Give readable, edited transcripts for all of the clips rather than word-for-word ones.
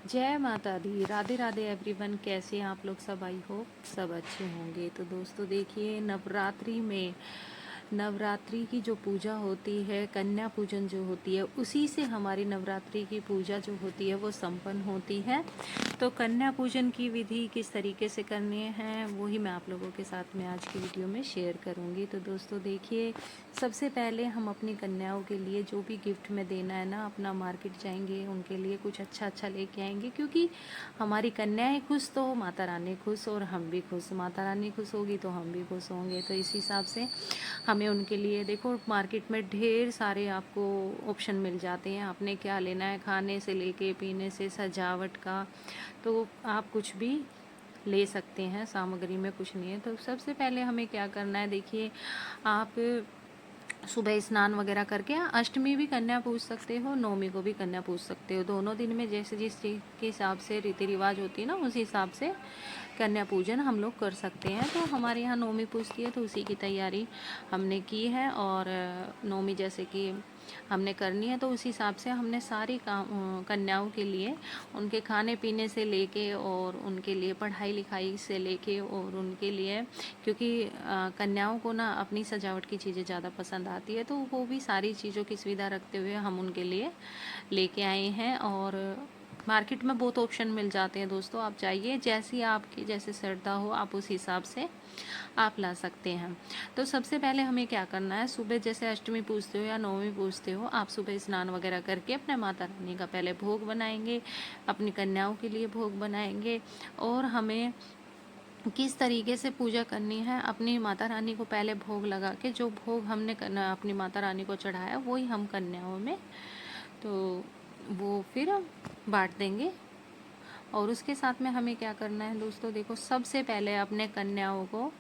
जय माता दी। राधे राधे एवरीवन। कैसे हैं आप लोग सब? आई होप सब अच्छे होंगे। तो दोस्तों देखिए, नवरात्रि की जो पूजा होती है, कन्या पूजन जो होती है, उसी से हमारी नवरात्रि की पूजा जो होती है वो संपन्न होती है। तो कन्या पूजन की विधि किस तरीके से करनी है वही मैं आप लोगों के साथ में आज की वीडियो में शेयर करूंगी। तो दोस्तों देखिए, सबसे पहले हम अपनी कन्याओं के लिए जो भी गिफ्ट में देना है ना, अपना मार्केट जाएंगे, उनके लिए कुछ अच्छा अच्छा लेके आएंगे, क्योंकि हमारी कन्याएं खुश तो माता रानी खुश और हम भी खुश। माता रानी खुश होगी तो हम भी खुश होंगे। तो इस हिसाब से हमें उनके लिए, देखो मार्केट में ढेर सारे आपको ऑप्शन मिल जाते हैं, आपने क्या लेना है, खाने से लेके पीने से सजावट का, तो आप कुछ भी ले सकते हैं, सामग्री में कुछ नहीं है। तो सबसे पहले हमें क्या करना है, देखिए आप सुबह स्नान वगैरह करके अष्टमी भी कन्या पूज सकते हो, नवमी को भी कन्या पूज सकते हो। दोनों दिन में जैसे जिस चीज़ के हिसाब से रीति रिवाज होती है ना, उस हिसाब से कन्या पूजन हम लोग कर सकते हैं। तो हमारे यहाँ नवमी पूजती है, तो उसी की तैयारी हमने की है। और नवमी जैसे कि हमने करनी है, तो उस हिसाब से हमने सारी कन्याओं के लिए, उनके खाने पीने से लेके और उनके लिए पढ़ाई लिखाई से लेके और उनके लिए, क्योंकि कन्याओं को ना अपनी सजावट की चीज़ें ज़्यादा पसंद आती है, तो वो भी सारी चीज़ों की सुविधा रखते हुए हम उनके लिए लेके आए हैं। और मार्केट में बहुत ऑप्शन मिल जाते हैं दोस्तों, आप जाइए, जैसी आपकी जैसे श्रद्धा हो आप उस हिसाब से आप ला सकते हैं। तो सबसे पहले हमें क्या करना है, सुबह जैसे अष्टमी पूजते हो या नवमी पूजते हो, आप सुबह स्नान वगैरह करके अपने माता रानी का पहले भोग बनाएंगे, अपनी कन्याओं के लिए भोग बनाएंगे। और हमें किस तरीके से पूजा करनी है, अपनी माता रानी को पहले भोग लगा के, जो भोग हमने अपनी माता रानी को चढ़ाया वही हम कन्याओं में, तो वो फिर बांट देंगे। और उसके साथ में हमें क्या करना है दोस्तों, देखो सबसे पहले अपने कन्याओं को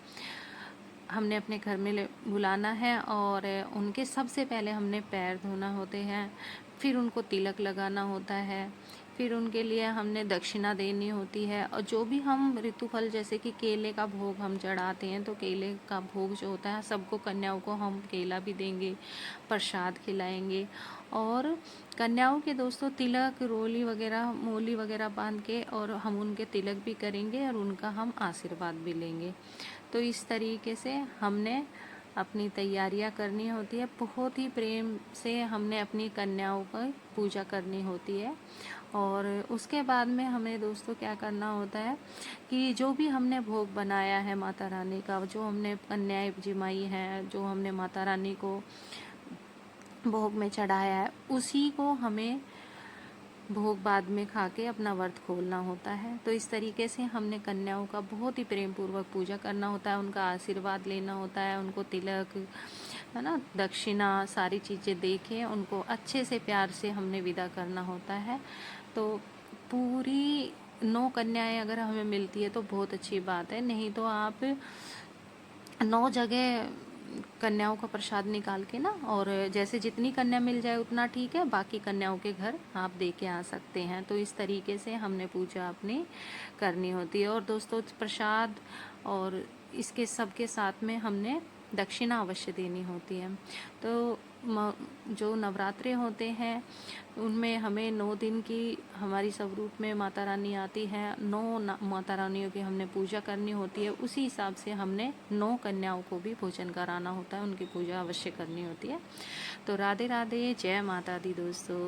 हमने अपने घर में बुलाना है, और उनके सबसे पहले हमने पैर धोना होते हैं, फिर उनको तिलक लगाना होता है, फिर उनके लिए हमने दक्षिणा देनी होती है। और जो भी हम ऋतुफल जैसे कि केले का भोग हम चढ़ाते हैं, तो केले का भोग जो होता है, सबको कन्याओं को हम केला भी देंगे, प्रसाद खिलाएंगे। और कन्याओं के दोस्तों तिलक, रोली वगैरह, मोली वगैरह बांध के और हम उनके तिलक भी करेंगे और उनका हम आशीर्वाद भी लेंगे। तो इस तरीके से हमने अपनी तैयारियां करनी होती है, बहुत ही प्रेम से हमने अपनी कन्याओं की पूजा करनी होती है। और उसके बाद में हमें दोस्तों क्या करना होता है कि जो भी हमने भोग बनाया है माता रानी का, जो हमने कन्याएं जिमाई हैं, जो हमने माता रानी को भोग में चढ़ाया है, उसी को हमें भोग बाद में खा के अपना व्रत खोलना होता है। तो इस तरीके से हमने कन्याओं का बहुत ही प्रेम पूर्वक पूजा करना होता है, उनका आशीर्वाद लेना होता है, उनको तिलक, है ना, दक्षिणा, सारी चीज़ें दे के उनको अच्छे से प्यार से हमने विदा करना होता है। तो पूरी 9 कन्याएं अगर हमें मिलती है तो बहुत अच्छी बात है, नहीं तो आप 9 जगह कन्याओं का प्रसाद निकाल के ना, और जैसे जितनी कन्या मिल जाए उतना ठीक है, बाकी कन्याओं के घर आप दे के आ सकते हैं। तो इस तरीके से हमने पूजा अपनी करनी होती है। और दोस्तों प्रसाद और इसके सब के साथ में हमने दक्षिणा अवश्य देनी होती है। तो जो नवरात्रे होते हैं उनमें हमें 9 दिन की हमारी स्वरूप में माता रानी आती है, 9 माता रानियों की हमने पूजा करनी होती है। उसी हिसाब से हमने 9 कन्याओं को भी भोजन कराना होता है, उनकी पूजा अवश्य करनी होती है। तो राधे राधे, जय माता दी दोस्तों।